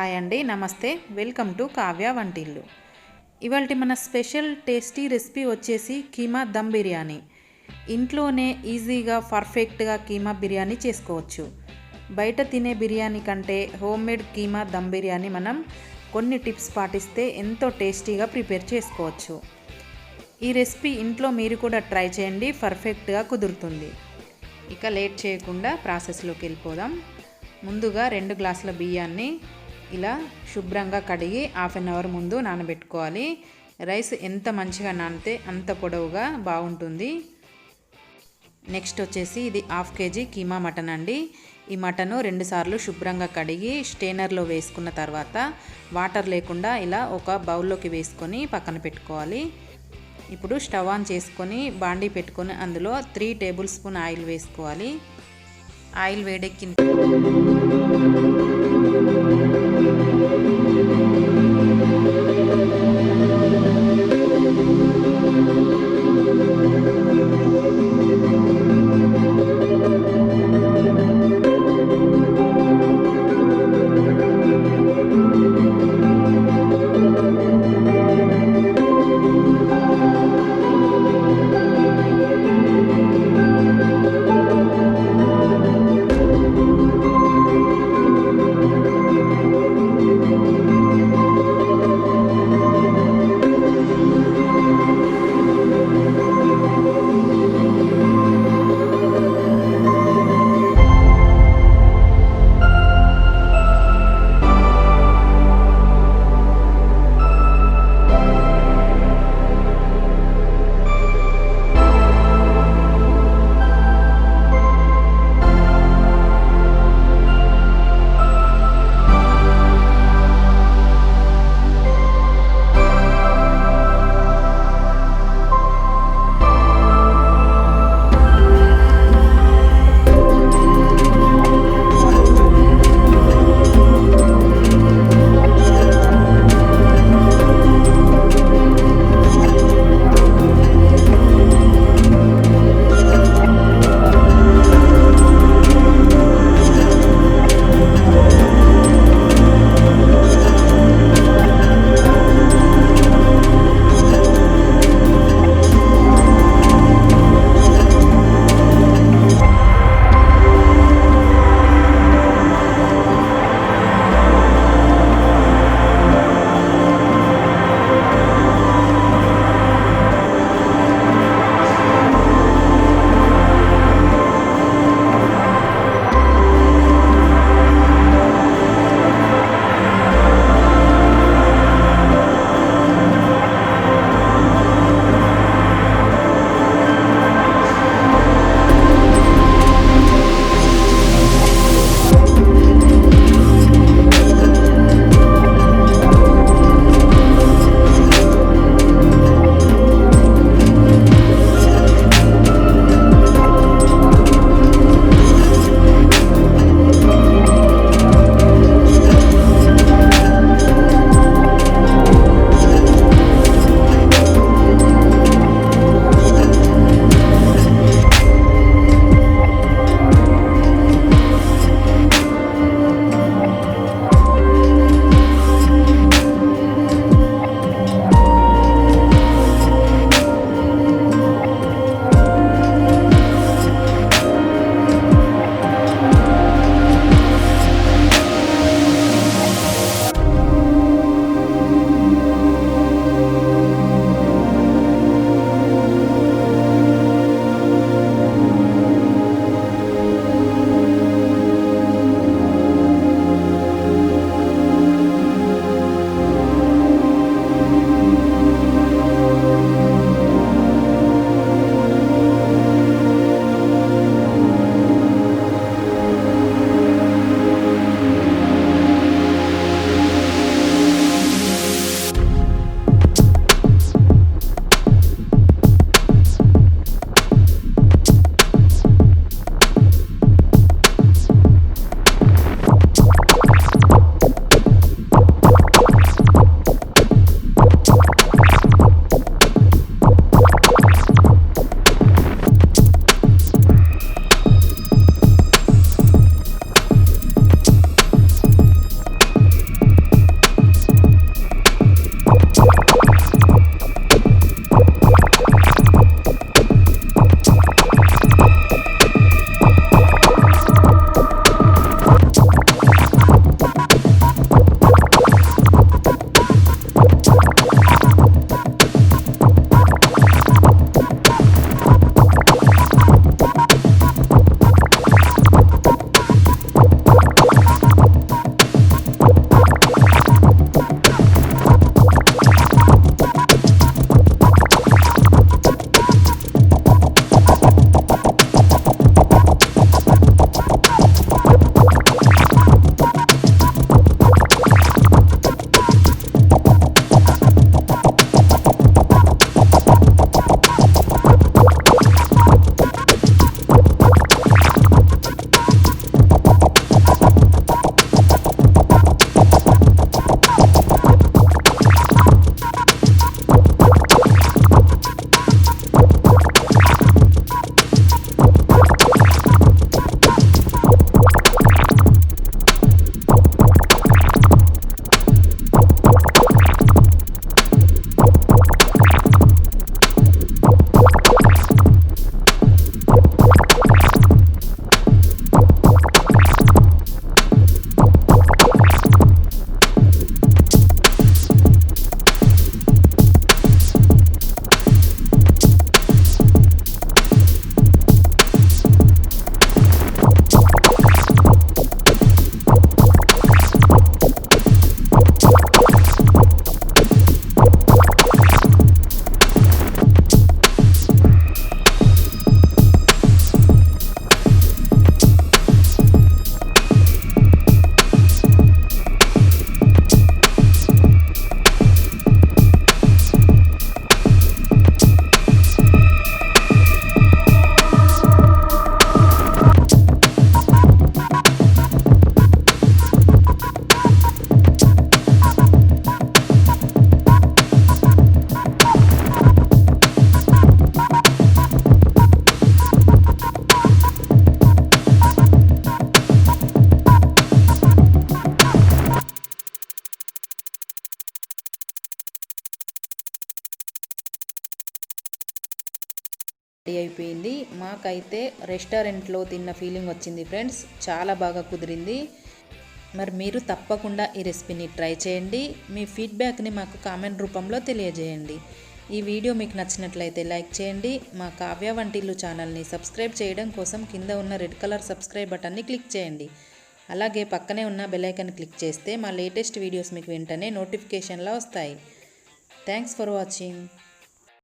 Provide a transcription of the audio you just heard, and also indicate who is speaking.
Speaker 1: Hi అండి, నమస్తే. Welcome to Kavya వంటిల్లు. ఇవాల్టి మన స్పెషల్ టేస్టీ రెసిపీ వచ్చేసి కీమా దమ్ బిర్యానీ. ఇంట్లోనే ఈజీగా పర్ఫెక్ట్గా కీమా బిర్యానీ చేసుకోవచ్చు. బయట తినే బిర్యానీ కంటే హోమ్మేడ్ కీమా దమ్ బిర్యానీ మనం కొన్ని టిప్స్ పాటిస్తే ఎంతో టేస్టీగా ప్రిపేర్ చేసుకోవచ్చు. ఈ రెసిపీ ఇంట్లో మీరు కూడా ట్రై చేయండి, పర్ఫెక్ట్గా కుదురుతుంది. ఇక లేట్ చేయకుండా ప్రాసెస్లోకి వెళ్ళిపోదాం. ముందుగా 2 గ్లాసుల బియ్యాన్ని ఇలా శుభ్రంగా కడిగి హాఫ్ అన్ అవర్ ముందు నానబెట్టుకోవాలి. రైస్ ఎంత మంచిగా నానితే అంత పొడవుగా బాగుంటుంది. నెక్స్ట్ వచ్చేసి ఇది హాఫ్ కేజీ కీమా మటన్ అండి. ఈ మటను 2 సార్లు శుభ్రంగా కడిగి స్టెయినర్లో వేసుకున్న తర్వాత వాటర్ లేకుండా ఇలా ఒక బౌల్లోకి వేసుకొని పక్కన పెట్టుకోవాలి. ఇప్పుడు స్టవ్ ఆన్ చేసుకొని బాండీ పెట్టుకొని అందులో 3 టేబుల్ స్పూన్ ఆయిల్ వేసుకోవాలి. ఆయిల్ వేడెక్కిన నాకైతే రెస్టారెంట్లో తిన్న ఫీలింగ్ వచ్చింది ఫ్రెండ్స్. చాలా బాగా కుదిరింది. మరి మీరు తప్పకుండా ఈ రెసిపీని ట్రై చేయండి. మీ ఫీడ్బ్యాక్ని మాకు కామెంట్ రూపంలో తెలియజేయండి. ఈ వీడియో మీకు నచ్చినట్లయితే లైక్ చేయండి. మా కావ్య వంటిల్లు ఛానల్ని సబ్స్క్రైబ్ చేయడం కోసం కింద ఉన్న రెడ్ కలర్ సబ్స్క్రైబ్ బటన్ని క్లిక్ చేయండి. అలాగే పక్కనే ఉన్న బెల్ ఐకాన్ క్లిక్ చేస్తే మా లేటెస్ట్ వీడియోస్ మీకు వెంటనే నోటిఫికేషన్లా వస్తాయి. Thanks for watching.